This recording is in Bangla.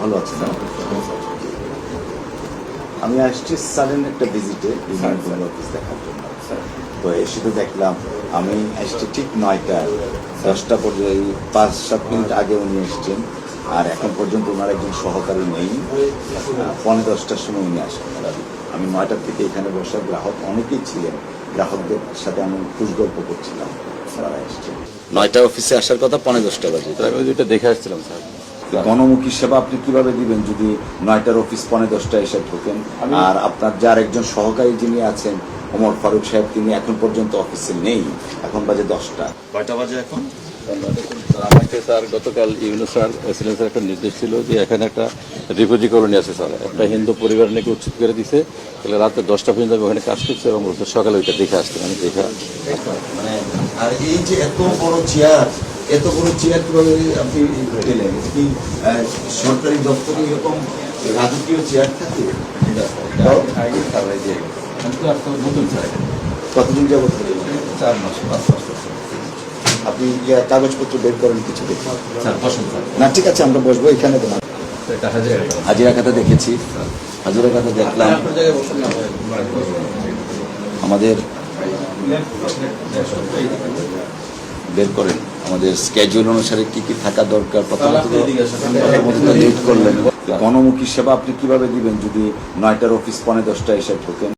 ভালো আছেন? আমি আসছি সাডেন একটা ভিজিটে অফিস দেখার জন্য। তো এসে তো দেখলাম, আমি আসছি ঠিক 9টা 10টা পর্যন্ত, 5-7 মিনিট আগে উনি এসছেন, আর এখন পর্যন্ত ওনার একজন সহকারী নেই। 9:45টার সময় উনি আসেন। আমি 9টার থেকে এখানে বসে, গ্রাহক অনেকেই ছিলেন, গ্রাহকদের সাথে আমি খুশ গল্প করছিলাম। তারা এসছেন 9টা, অফিসে আসার কথা 9:45 বাজে। আমি ওইটা দেখে আসছিলাম স্যার। গণমুখী সেবা আপনি কিভাবে দিবেন যদি 9টার অফিস 9:45টায় এসে ঢোকেন? আর আপনার যার একজন সহকারী যিনি আছেন ওমর ফারুক সাহেব, তিনি এখন পর্যন্ত অফিসে নেই। এখন বাজে 10টা। কয়টা বাজে এখন? আমাকে স্যার গতকাল ইউনুস স্যার স্যার একটা নির্দেশ ছিল যে এখানে একটা রিফিউজি কলোনি আছে স্যার, একটা হিন্দু পরিবার নাকি উচ্ছেদ করে দিছে। তাহলে রাতে 10টা পর্যন্ত আমি ওখানে কাজ করছি এবং সকালে ওইটা দেখে আসতাম। আমি দেখে মানে আর এই যে এত বড় চেয়ার কিভাবে আপনি পেলেন? কি সরকারি দপ্তরে এরকম রাজকীয় চেয়ার থাকে? কতদিন যাবত? 4 মাস 5 মাস। আপনি কাগজপত্র বের করেন কিছু দেখে? না ঠিক আছে, আমরা বসবো এখানে। হাজিরা খাতা দেখেছি, হাজিরা খাতা দেখলাম। আমাদের বের করেন আমাদের স্কেজুল অনুসারে কি কি থাকা দরকার। প্রথমত লিড করলেন। গণমুখী সেবা আপনি কিভাবে দিবেন যদি 9টার অফিস 9:45টায় এসে ঢোকেন?